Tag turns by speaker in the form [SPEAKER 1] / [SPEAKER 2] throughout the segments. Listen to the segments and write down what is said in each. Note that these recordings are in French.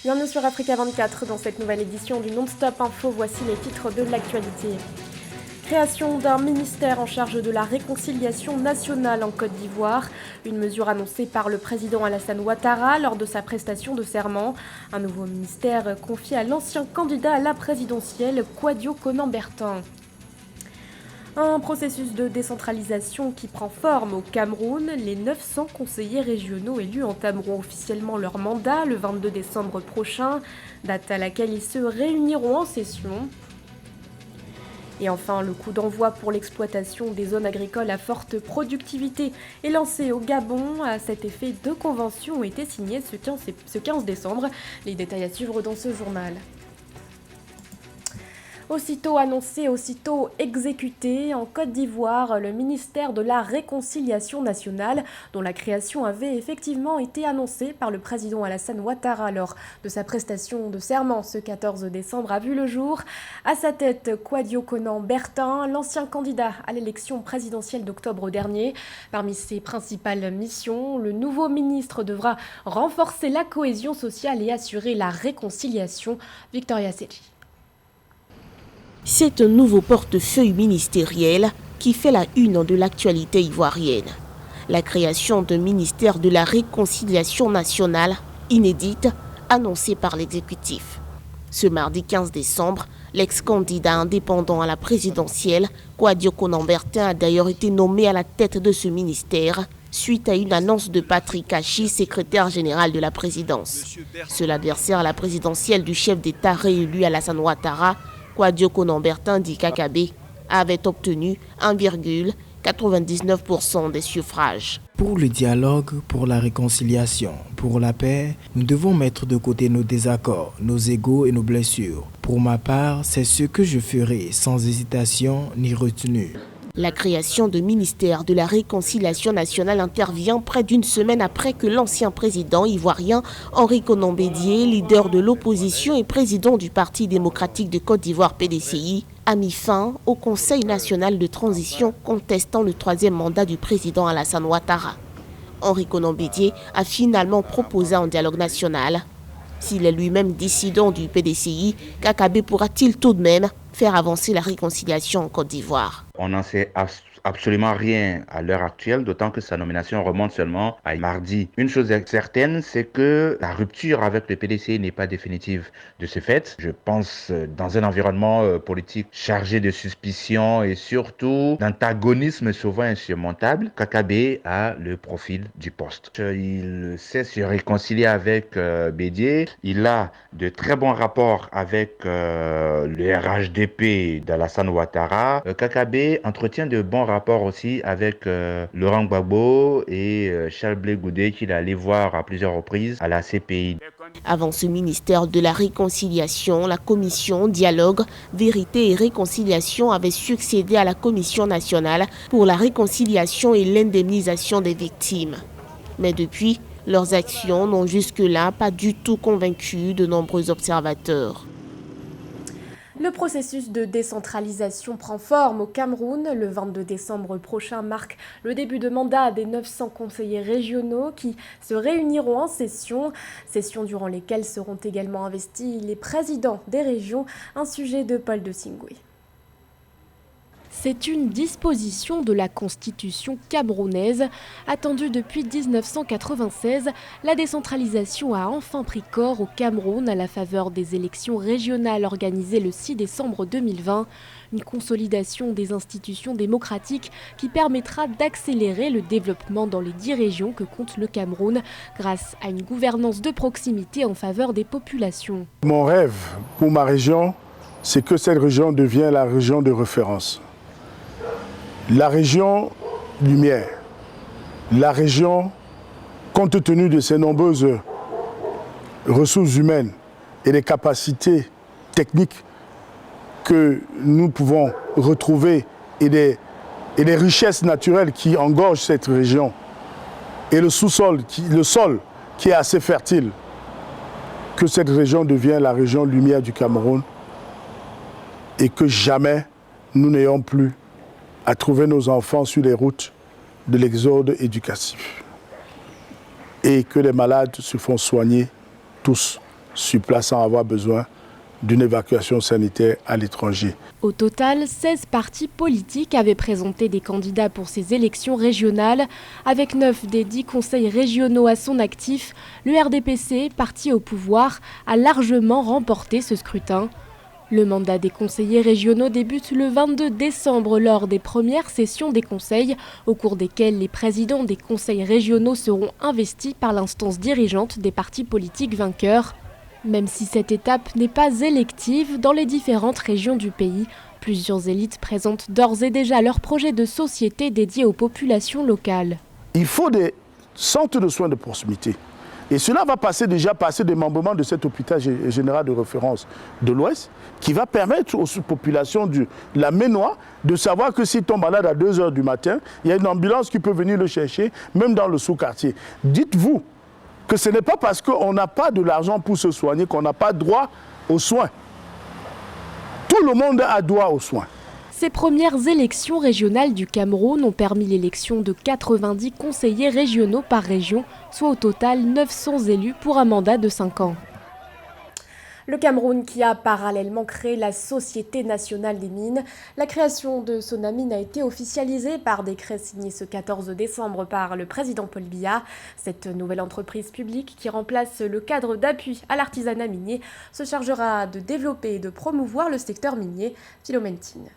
[SPEAKER 1] Bienvenue sur Africa 24. Dans cette nouvelle édition du Non-Stop Info, voici les titres de l'actualité. Création d'un ministère en charge de la réconciliation nationale en Côte d'Ivoire. Une mesure annoncée par le président Alassane Ouattara lors de sa prestation de serment. Un nouveau ministère confié à l'ancien candidat à la présidentielle, Kouadio Konan-Bertin. Un processus de décentralisation qui prend forme au Cameroun. Les 900 conseillers régionaux élus entameront officiellement leur mandat le 22 décembre prochain, date à laquelle ils se réuniront en session. Et enfin, le coup d'envoi pour l'exploitation des zones agricoles à forte productivité est lancé au Gabon. À cet effet, 2 conventions ont été signées ce 15 décembre. Les détails à suivre dans ce journal. Aussitôt annoncé, aussitôt exécuté, en Côte d'Ivoire, le ministère de la Réconciliation nationale, dont la création avait effectivement été annoncée par le président Alassane Ouattara lors de sa prestation de serment ce 14 décembre, a vu le jour. À sa tête, Kouadio Konan-Bertin, l'ancien candidat à l'élection présidentielle d'octobre dernier. Parmi ses principales missions, le nouveau ministre devra renforcer la cohésion sociale et assurer la réconciliation. Victoria Selli.
[SPEAKER 2] C'est un nouveau portefeuille ministériel qui fait la une de l'actualité ivoirienne. La création d'un ministère de la réconciliation nationale, inédite, annoncée par l'exécutif. Ce mardi 15 décembre, l'ex-candidat indépendant à la présidentielle, Kouadio Konan-Bertin, a d'ailleurs été nommé à la tête de ce ministère, suite à une annonce de Patrick Hachi, secrétaire général de la présidence. Seul adversaire à la présidentielle du chef d'État réélu Alassane Ouattara, Kouadio Konan-Bertin dit qu'Akabe avait obtenu 1,99% des suffrages.
[SPEAKER 3] Pour le dialogue, pour la réconciliation, pour la paix, nous devons mettre de côté nos désaccords, nos égos et nos blessures. Pour ma part, c'est ce que je ferai sans hésitation ni retenue.
[SPEAKER 2] La création de ministère de la Réconciliation nationale intervient près d'une semaine après que l'ancien président ivoirien Henri Konan Bédié, leader de l'opposition et président du Parti démocratique de Côte d'Ivoire PDCI, a mis fin au Conseil national de transition contestant le 3e mandat du président Alassane Ouattara. Henri Konan Bédié a finalement proposé un dialogue national. S'il est lui-même dissident du PDCI, Kakabe pourra-t-il tout de même faire avancer la réconciliation en Côte d'Ivoire?
[SPEAKER 4] On n'en sait absolument rien à l'heure actuelle, d'autant que sa nomination remonte seulement à mardi. Une chose est certaine, c'est que la rupture avec le PDCI n'est pas définitive de ce fait. Je pense dans un environnement politique chargé de suspicions et surtout d'antagonisme souvent insurmontable, Kakabe a le profil du poste. Il sait se réconcilier avec Bédié. Il a de très bons rapports avec le RHDP d'Alassane Ouattara. Kakabe entretient de bons rapports aussi avec Laurent Gbagbo et Charles Blé Goudé qu'il est allé voir à plusieurs reprises à la CPI.
[SPEAKER 2] Avant ce ministère de la Réconciliation, la commission Dialogue, Vérité et Réconciliation avait succédé à la Commission nationale pour la réconciliation et l'indemnisation des victimes. Mais depuis, leurs actions n'ont jusque-là pas du tout convaincu de nombreux observateurs.
[SPEAKER 1] Le processus de décentralisation prend forme au Cameroun. Le 22 décembre prochain marque le début de mandat des 900 conseillers régionaux qui se réuniront en session durant lesquelles seront également investis les présidents des régions, un sujet de Paul de Singui. C'est une disposition de la Constitution camerounaise. Attendue depuis 1996, la décentralisation a enfin pris corps au Cameroun à la faveur des élections régionales organisées le 6 décembre 2020. Une consolidation des institutions démocratiques qui permettra d'accélérer le développement dans les 10 régions que compte le Cameroun grâce à une gouvernance de proximité en faveur des populations.
[SPEAKER 5] Mon rêve pour ma région, c'est que cette région devienne la région de référence. La région lumière, la région, compte tenu de ses nombreuses ressources humaines et des capacités techniques que nous pouvons retrouver et des richesses naturelles qui engorgent cette région et le sous-sol, le sol qui est assez fertile, que cette région devienne la région lumière du Cameroun et que jamais nous n'ayons plus à trouver nos enfants sur les routes de l'exode éducatif et que les malades se font soigner tous sur place sans avoir besoin d'une évacuation sanitaire à l'étranger.
[SPEAKER 1] Au total, 16 partis politiques avaient présenté des candidats pour ces élections régionales. Avec 9 des 10 conseils régionaux à son actif, le RDPC, parti au pouvoir, a largement remporté ce scrutin. Le mandat des conseillers régionaux débute le 22 décembre lors des premières sessions des conseils, au cours desquelles les présidents des conseils régionaux seront investis par l'instance dirigeante des partis politiques vainqueurs. Même si cette étape n'est pas élective, dans les différentes régions du pays, plusieurs élites présentent d'ores et déjà leurs projets de société dédiés aux populations locales.
[SPEAKER 5] Il faut des centres de soins de proximité. Et cela va passer des membres de cet hôpital général de référence de l'Ouest, qui va permettre aux populations de la Ménois de savoir que s'ils tombent malades à 2 h du matin, il y a une ambulance qui peut venir le chercher, même dans le sous-quartier. Dites-vous que ce n'est pas parce qu'on n'a pas de l'argent pour se soigner qu'on n'a pas droit aux soins. Tout le monde a droit aux soins.
[SPEAKER 1] Ces premières élections régionales du Cameroun ont permis l'élection de 90 conseillers régionaux par région, soit au total 900 élus pour un mandat de 5 ans. Le Cameroun qui a parallèlement créé la Société nationale des mines. La création de Sonamine a été officialisée par décret signé ce 14 décembre par le président Paul Biya. Cette nouvelle entreprise publique qui remplace le cadre d'appui à l'artisanat minier se chargera de développer et de promouvoir le secteur minier. Philomène Tine.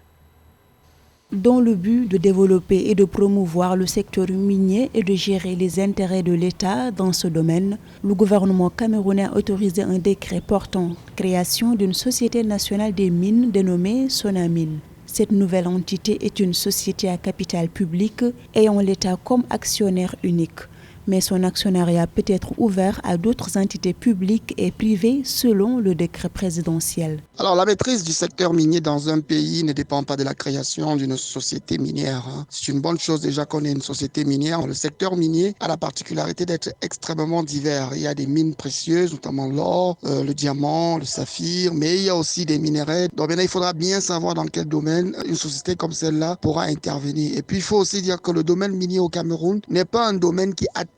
[SPEAKER 6] Dans le but de développer et de promouvoir le secteur minier et de gérer les intérêts de l'État dans ce domaine, le gouvernement camerounais a autorisé un décret portant création d'une société nationale des mines dénommée Sonamine. Cette nouvelle entité est une société à capital public ayant l'État comme actionnaire unique. Mais son actionnariat peut être ouvert à d'autres entités publiques et privées selon le décret présidentiel.
[SPEAKER 7] Alors la maîtrise du secteur minier dans un pays ne dépend pas de la création d'une société minière. C'est une bonne chose déjà qu'on ait une société minière. Le secteur minier a la particularité d'être extrêmement divers. Il y a des mines précieuses, notamment l'or, le diamant, le saphir, mais il y a aussi des minerais. Donc maintenant, il faudra bien savoir dans quel domaine une société comme celle-là pourra intervenir. Et puis il faut aussi dire que le domaine minier au Cameroun n'est pas un domaine qui attire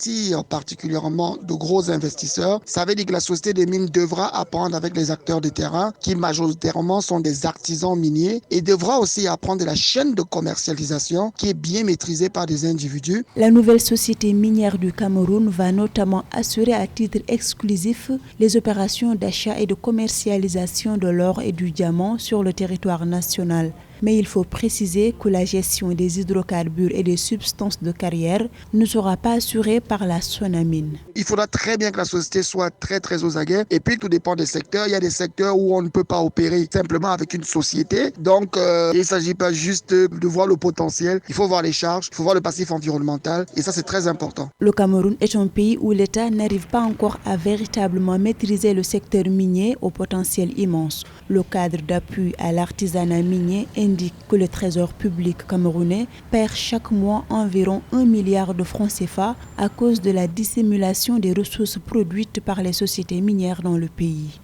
[SPEAKER 7] particulièrement de gros investisseurs. Ça veut dire que la société des mines devra apprendre avec les acteurs de terrain qui majoritairement sont des artisans miniers et devra aussi apprendre de la chaîne de commercialisation qui est bien maîtrisée par des individus.
[SPEAKER 6] La nouvelle société minière du Cameroun va notamment assurer à titre exclusif les opérations d'achat et de commercialisation de l'or et du diamant sur le territoire national. Mais il faut préciser que la gestion des hydrocarbures et des substances de carrière ne sera pas assurée par la Sonamine.
[SPEAKER 7] Il faudra très bien que la société soit très aux aguets. Et puis tout dépend des secteurs. Il y a des secteurs où on ne peut pas opérer simplement avec une société. Donc il ne s'agit pas juste de voir le potentiel. Il faut voir les charges, il faut voir le passif environnemental. Et ça c'est très important.
[SPEAKER 6] Le Cameroun est un pays où l'État n'arrive pas encore à véritablement maîtriser le secteur minier au potentiel immense. Le cadre d'appui à l'artisanat minier indique que le trésor public camerounais perd chaque mois environ 1 milliard de francs CFA à cause de la dissimulation des ressources produites par les sociétés minières dans le pays.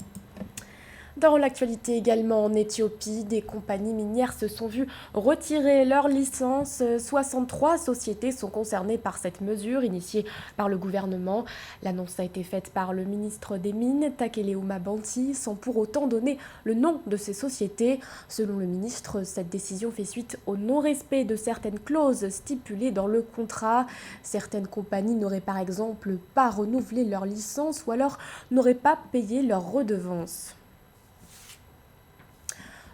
[SPEAKER 1] Dans l'actualité également en Éthiopie, des compagnies minières se sont vues retirer leur licence. 63 sociétés sont concernées par cette mesure initiée par le gouvernement. L'annonce a été faite par le ministre des Mines, Takele Banti, sans pour autant donner le nom de ces sociétés. Selon le ministre, cette décision fait suite au non-respect de certaines clauses stipulées dans le contrat. Certaines compagnies n'auraient par exemple pas renouvelé leur licence ou alors n'auraient pas payé leur redevance.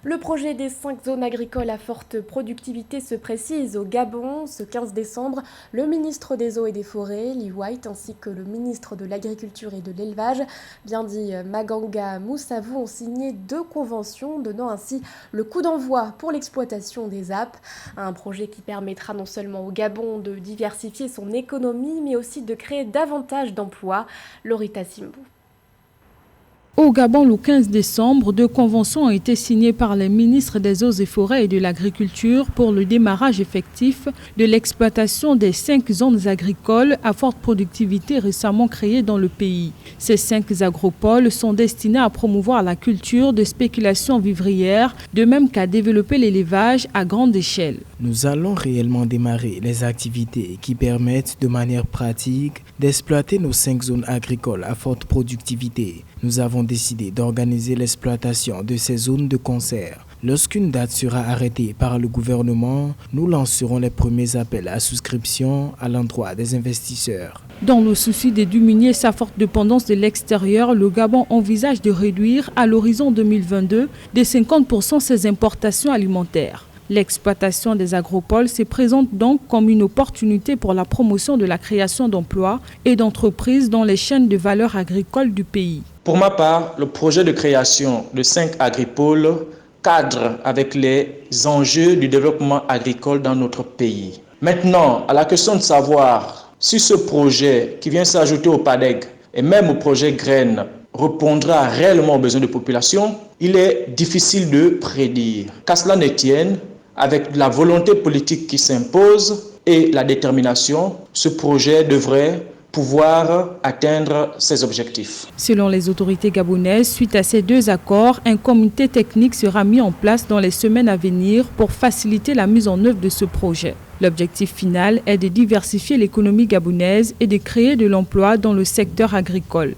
[SPEAKER 1] Le projet des 5 zones agricoles à forte productivité se précise au Gabon. Ce 15 décembre, le ministre des Eaux et des Forêts, Lee White, ainsi que le ministre de l'Agriculture et de l'Élevage, bien dit Maganga Moussavou, ont signé 2 conventions, donnant ainsi le coup d'envoi pour l'exploitation des APP. Un projet qui permettra non seulement au Gabon de diversifier son économie, mais aussi de créer davantage d'emplois. Lorita Simbou.
[SPEAKER 8] Au Gabon, le 15 décembre, 2 conventions ont été signées par les ministres des Eaux et Forêts et de l'Agriculture pour le démarrage effectif de l'exploitation des 5 zones agricoles à forte productivité récemment créées dans le pays. Ces 5 agropoles sont destinés à promouvoir la culture de spéculation vivrière, de même qu'à développer l'élevage à grande échelle.
[SPEAKER 3] Nous allons réellement démarrer les activités qui permettent de manière pratique d'exploiter nos 5 zones agricoles à forte productivité Nous avons décidé d'organiser l'exploitation de ces zones de concert. Lorsqu'une date sera arrêtée par le gouvernement, nous lancerons les premiers appels à souscription à l'endroit des investisseurs.
[SPEAKER 8] Dans le souci de diminuer sa forte dépendance de l'extérieur, le Gabon envisage de réduire à l'horizon 2022 de 50% ses importations alimentaires. L'exploitation des agropoles se présente donc comme une opportunité pour la promotion de la création d'emplois et d'entreprises dans les chaînes de valeur agricole du pays.
[SPEAKER 9] Pour ma part, le projet de création de 5 agripoles cadre avec les enjeux du développement agricole dans notre pays. Maintenant, à la question de savoir si ce projet qui vient s'ajouter au PADEG et même au projet Graines répondra réellement aux besoins de population, il est difficile de prédire. Qu'à cela ne tienne, avec la volonté politique qui s'impose et la détermination, ce projet devrait pouvoir atteindre ses objectifs.
[SPEAKER 8] Selon les autorités gabonaises, suite à ces 2 accords, un comité technique sera mis en place dans les semaines à venir pour faciliter la mise en œuvre de ce projet. L'objectif final est de diversifier l'économie gabonaise et de créer de l'emploi dans le secteur agricole.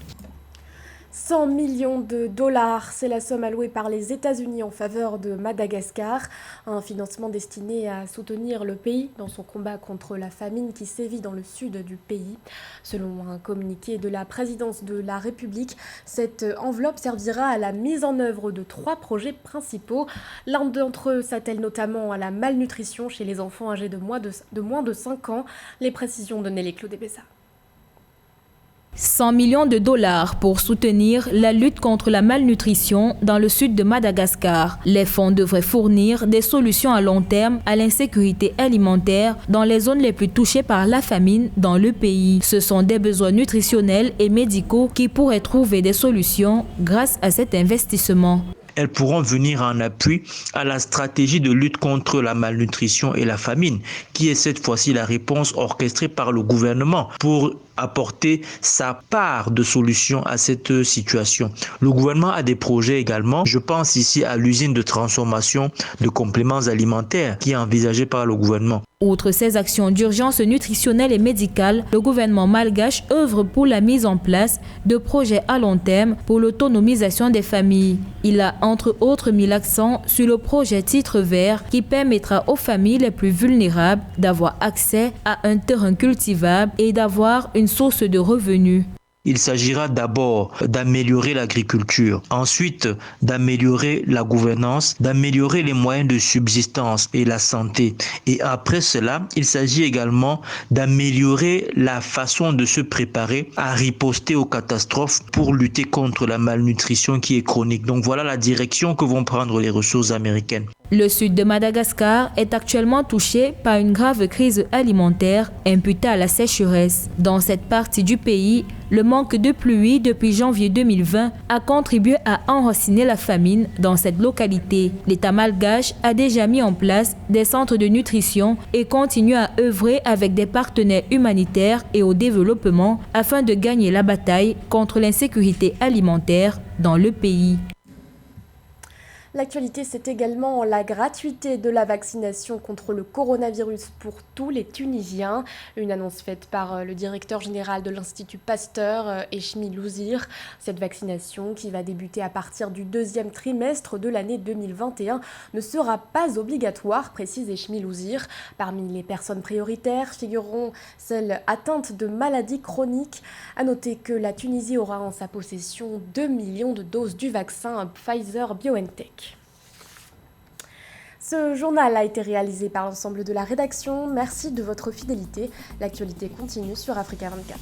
[SPEAKER 1] 100 millions de dollars, c'est la somme allouée par les États-Unis en faveur de Madagascar, un financement destiné à soutenir le pays dans son combat contre la famine qui sévit dans le sud du pays. Selon un communiqué de la présidence de la République, cette enveloppe servira à la mise en œuvre de 3 projets principaux. L'un d'entre eux s'attelle notamment à la malnutrition chez les enfants âgés de moins de 5 ans. Les précisions de Nelly Claudebessa.
[SPEAKER 10] 100 millions de dollars pour soutenir la lutte contre la malnutrition dans le sud de Madagascar. Les fonds devraient fournir des solutions à long terme à l'insécurité alimentaire dans les zones les plus touchées par la famine dans le pays. Ce sont des besoins nutritionnels et médicaux qui pourraient trouver des solutions grâce à cet investissement.
[SPEAKER 11] Elles pourront venir en appui à la stratégie de lutte contre la malnutrition et la famine, qui est cette fois-ci la réponse orchestrée par le gouvernement pour apporter sa part de solution à cette situation. Le gouvernement a des projets également. Je pense ici à l'usine de transformation de compléments alimentaires qui est envisagée par le gouvernement.
[SPEAKER 10] Outre ces actions d'urgence nutritionnelle et médicale, le gouvernement malgache œuvre pour la mise en place de projets à long terme pour l'autonomisation des familles. Il a entre autres mis l'accent sur le projet Titre Vert qui permettra aux familles les plus vulnérables d'avoir accès à un terrain cultivable et d'avoir une source de revenus.
[SPEAKER 11] Il s'agira d'abord d'améliorer l'agriculture, ensuite d'améliorer la gouvernance, d'améliorer les moyens de subsistance et la santé. Et après cela, il s'agit également d'améliorer la façon de se préparer à riposter aux catastrophes pour lutter contre la malnutrition qui est chronique. Donc voilà la direction que vont prendre les ressources américaines.
[SPEAKER 10] Le sud de Madagascar est actuellement touché par une grave crise alimentaire imputée à la sécheresse. Dans cette partie du pays, le manque de pluie depuis janvier 2020 a contribué à enraciner la famine dans cette localité. L'État malgache a déjà mis en place des centres de nutrition et continue à œuvrer avec des partenaires humanitaires et au développement afin de gagner la bataille contre l'insécurité alimentaire dans le pays.
[SPEAKER 1] L'actualité, c'est également la gratuité de la vaccination contre le coronavirus pour tous les Tunisiens. Une annonce faite par le directeur général de l'Institut Pasteur, Echmi Louzir. Cette vaccination, qui va débuter à partir du 2e trimestre de l'année 2021, ne sera pas obligatoire, précise Echmi Louzir. Parmi les personnes prioritaires figureront celles atteintes de maladies chroniques. À noter que la Tunisie aura en sa possession 2 millions de doses du vaccin Pfizer-BioNTech. Ce journal a été réalisé par l'ensemble de la rédaction. Merci de votre fidélité. L'actualité continue sur Africa 24.